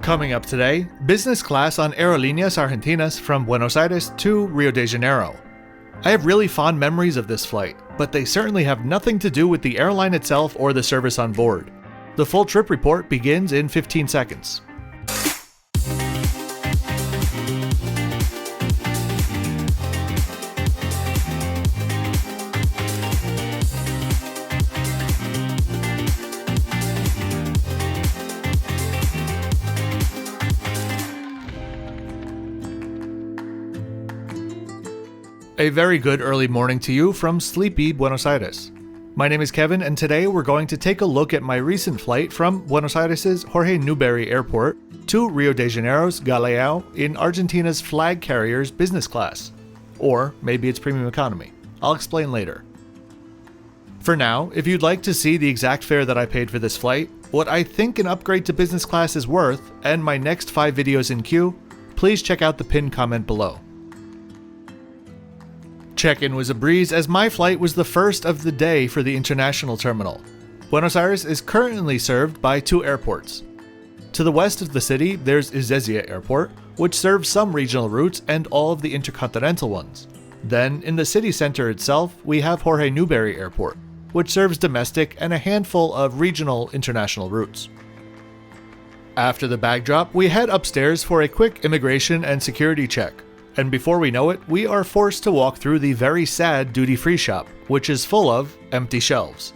Coming up today, business class on Aerolíneas Argentinas from Buenos Aires to Rio de Janeiro. I have really fond memories of this flight, but they certainly have nothing to do with the airline itself or the service on board. The full trip report begins in 15 seconds. A very good early morning to you from sleepy Buenos Aires. My name is Kevin, and today we're going to take a look at my recent flight from Buenos Aires' Jorge Newberry Airport to Rio de Janeiro's Galeão in Argentina's flag carrier's business class. Or maybe it's premium economy. I'll explain later. For now, if you'd like to see the exact fare that I paid for this flight, what I think an upgrade to business class is worth, and my next 5 videos in queue, please check out the pinned comment below. Check-in was a breeze as my flight was the first of the day for the international terminal. Buenos Aires is currently served by 2 airports. To the west of the city, there's Ezeiza Airport, which serves some regional routes and all of the intercontinental ones. Then, in the city center itself, we have Jorge Newberry Airport, which serves domestic and a handful of regional international routes. After the bag drop, we head upstairs for a quick immigration and security check. And before we know it, we are forced to walk through the very sad duty-free shop, which is full of empty shelves.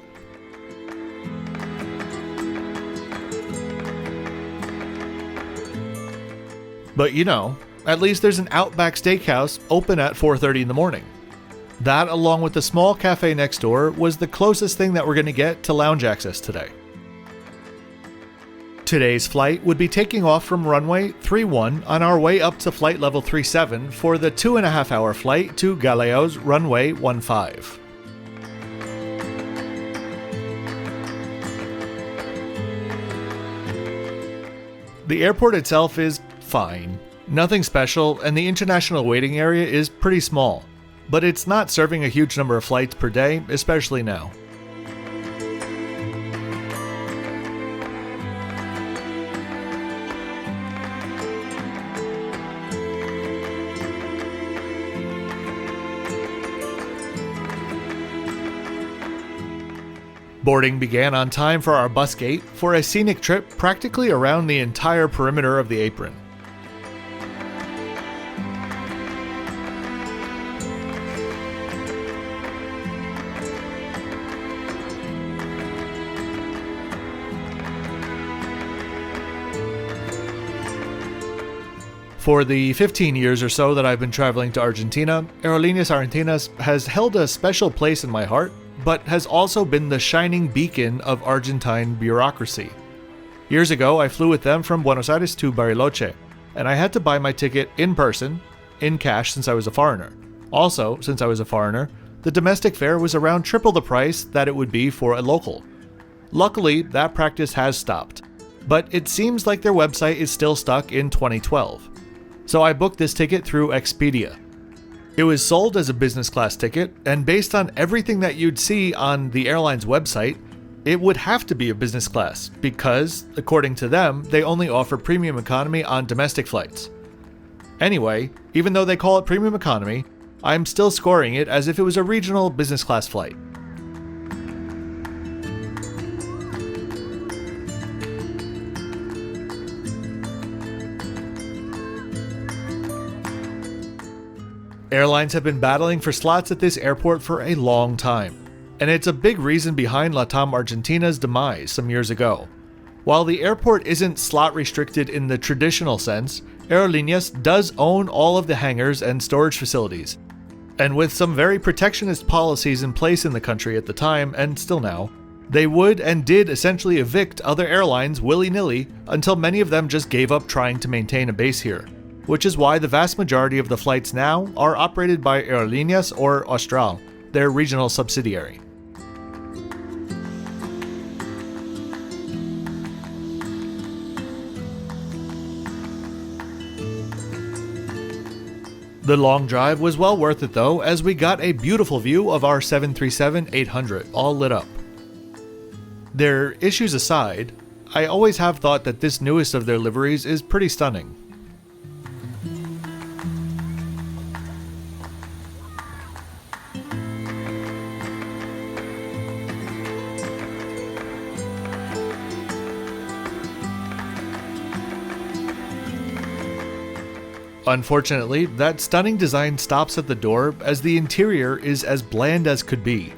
But you know, at least there's an Outback Steakhouse open at 4:30 in the morning. That, along with the small cafe next door, was the closest thing that we're going to get to lounge access today. Today's flight would be taking off from runway 31 on our way up to flight level 37 for the 2.5-hour flight to Galeão's runway 15. The airport itself is fine. Nothing special, and the international waiting area is pretty small. But it's not serving a huge number of flights per day, especially now. Boarding began on time for our bus gate for a scenic trip practically around the entire perimeter of the apron. For the 15 years or so that I've been traveling to Argentina, Aerolíneas Argentinas has held a special place in my heart, but has also been the shining beacon of Argentine bureaucracy. Years ago, I flew with them from Buenos Aires to Bariloche, and I had to buy my ticket in person, in cash since I was a foreigner. Also, since I was a foreigner, the domestic fare was around triple the price that it would be for a local. Luckily, that practice has stopped, but it seems like their website is still stuck in 2012. So I booked this ticket through Expedia. It was sold as a business class ticket, and based on everything that you'd see on the airline's website, it would have to be a business class because, according to them, they only offer premium economy on domestic flights. Anyway, even though they call it premium economy, I'm still scoring it as if it was a regional business class flight. Airlines have been battling for slots at this airport for a long time, and it's a big reason behind LATAM Argentina's demise some years ago. While the airport isn't slot restricted in the traditional sense, Aerolíneas does own all of the hangars and storage facilities. And with some very protectionist policies in place in the country at the time, and still now, they would and did essentially evict other airlines willy-nilly until many of them just gave up trying to maintain a base here. Which is why the vast majority of the flights now are operated by Aerolíneas or Austral, their regional subsidiary. The long drive was well worth it though, as we got a beautiful view of our 737-800 all lit up. Their issues aside, I always have thought that this newest of their liveries is pretty stunning. Unfortunately, that stunning design stops at the door as the interior is as bland as could be.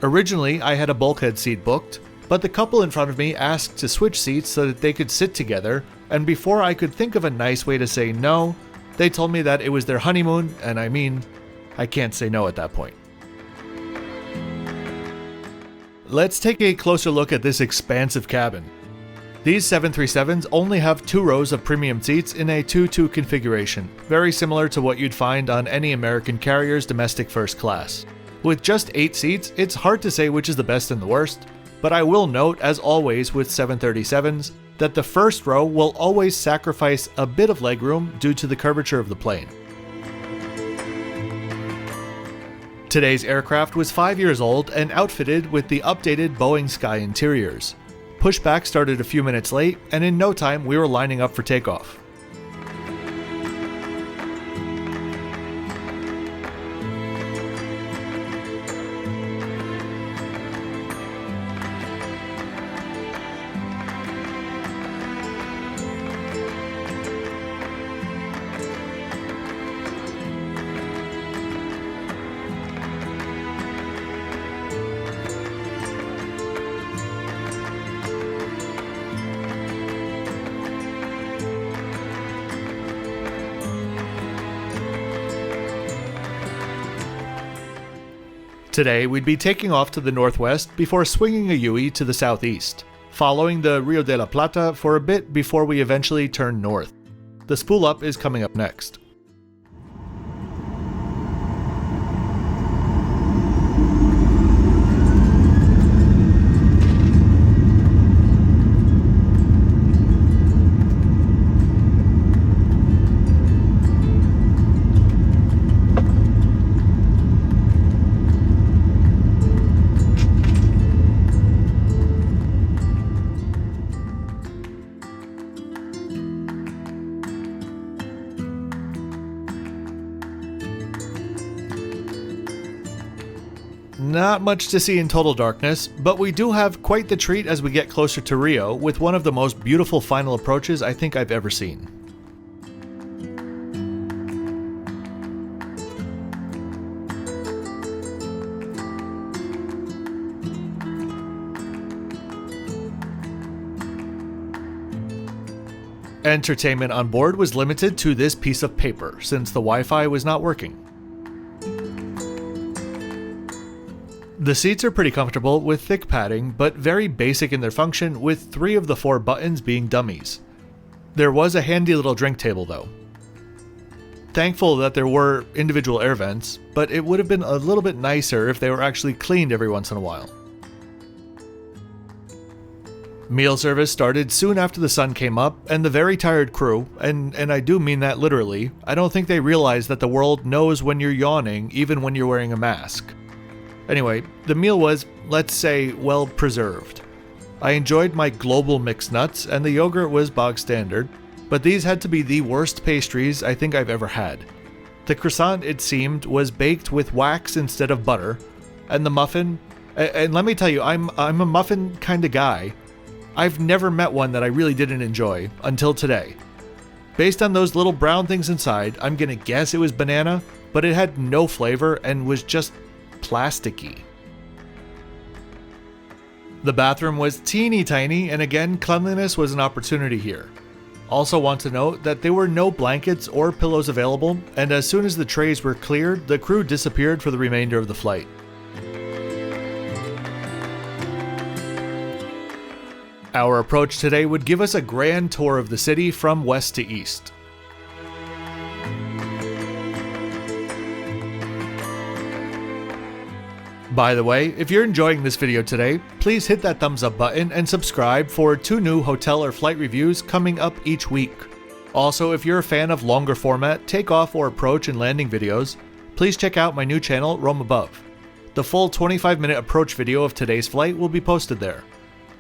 Originally, I had a bulkhead seat booked, but the couple in front of me asked to switch seats so that they could sit together, and before I could think of a nice way to say no, they told me that it was their honeymoon, and I can't say no at that point. Let's take a closer look at this expansive cabin. These 737s only have 2 rows of premium seats in a 2-2 configuration, very similar to what you'd find on any American carrier's domestic first class. With just 8 seats, it's hard to say which is the best and the worst, but I will note, as always with 737s, that the first row will always sacrifice a bit of legroom due to the curvature of the plane. Today's aircraft was 5 years old and outfitted with the updated Boeing Sky interiors. Pushback started a few minutes late, and in no time we were lining up for takeoff. Today, we'd be taking off to the northwest before swinging a U-ey to the southeast, following the Rio de la Plata for a bit before we eventually turn north. The Spoolup is coming up next. Not much to see in total darkness, but we do have quite the treat as we get closer to Rio with one of the most beautiful final approaches I think I've ever seen. Entertainment on board was limited to this piece of paper since the Wi-Fi was not working. The seats are pretty comfortable with thick padding, but very basic in their function, with 3 of the 4 buttons being dummies. There was a handy little drink table though. Thankful that there were individual air vents, but it would have been a little bit nicer if they were actually cleaned every once in a while. Meal service started soon after the sun came up, and the very tired crew, and I do mean that literally, I don't think they realize that the world knows when you're yawning even when you're wearing a mask. Anyway, the meal was, let's say, well preserved. I enjoyed my global mixed nuts, and the yogurt was bog standard, but these had to be the worst pastries I think I've ever had. The croissant, it seemed, was baked with wax instead of butter, and the muffin, and let me tell you, I'm a muffin kind of guy. I've never met one that I really didn't enjoy, until today. Based on those little brown things inside, I'm gonna guess it was banana, but it had no flavor and was just plasticky. The bathroom was teeny tiny, and again, cleanliness was an opportunity here. Also want to note that there were no blankets or pillows available, and as soon as the trays were cleared, the crew disappeared for the remainder of the flight. Our approach today would give us a grand tour of the city from west to east. By the way, if you're enjoying this video today, please hit that thumbs up button and subscribe for 2 new hotel or flight reviews coming up each week. Also, if you're a fan of longer format takeoff or approach and landing videos, please check out my new channel, Roam Above. The full 25-minute approach video of today's flight will be posted there.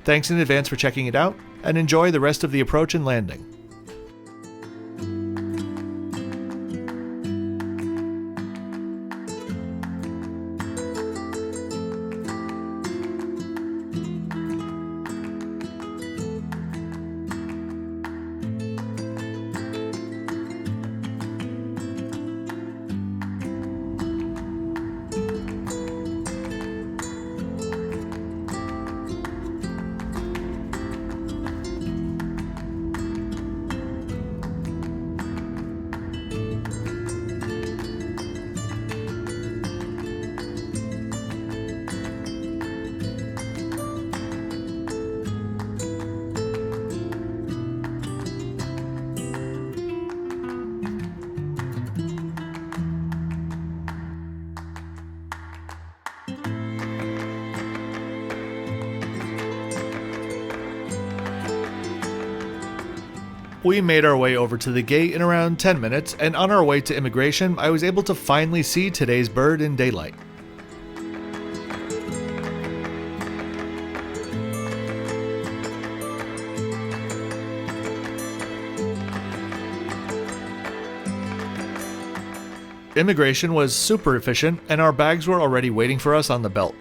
Thanks in advance for checking it out, and enjoy the rest of the approach and landing. We made our way over to the gate in around 10 minutes, and on our way to immigration, I was able to finally see today's bird in daylight. Immigration was super efficient, and our bags were already waiting for us on the belt.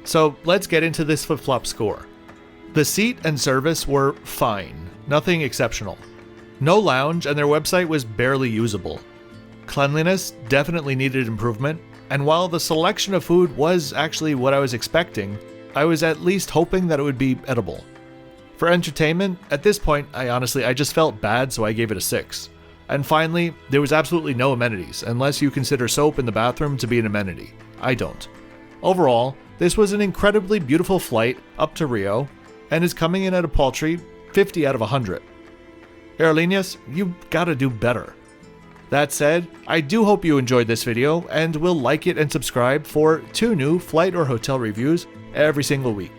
So let's get into this flip-flop score. The seat and service were fine, nothing exceptional. No lounge, and their website was barely usable. Cleanliness definitely needed improvement, and while the selection of food was actually what I was expecting, I was at least hoping that it would be edible. For entertainment, at this point, I just felt bad, so I gave it a 6. And finally, there was absolutely no amenities, unless you consider soap in the bathroom to be an amenity. I don't. Overall, this was an incredibly beautiful flight up to Rio, and is coming in at a paltry 50 out of 100. Aerolíneas, you gotta do better. That said, I do hope you enjoyed this video and will like it and subscribe for 2 new flight or hotel reviews every single week.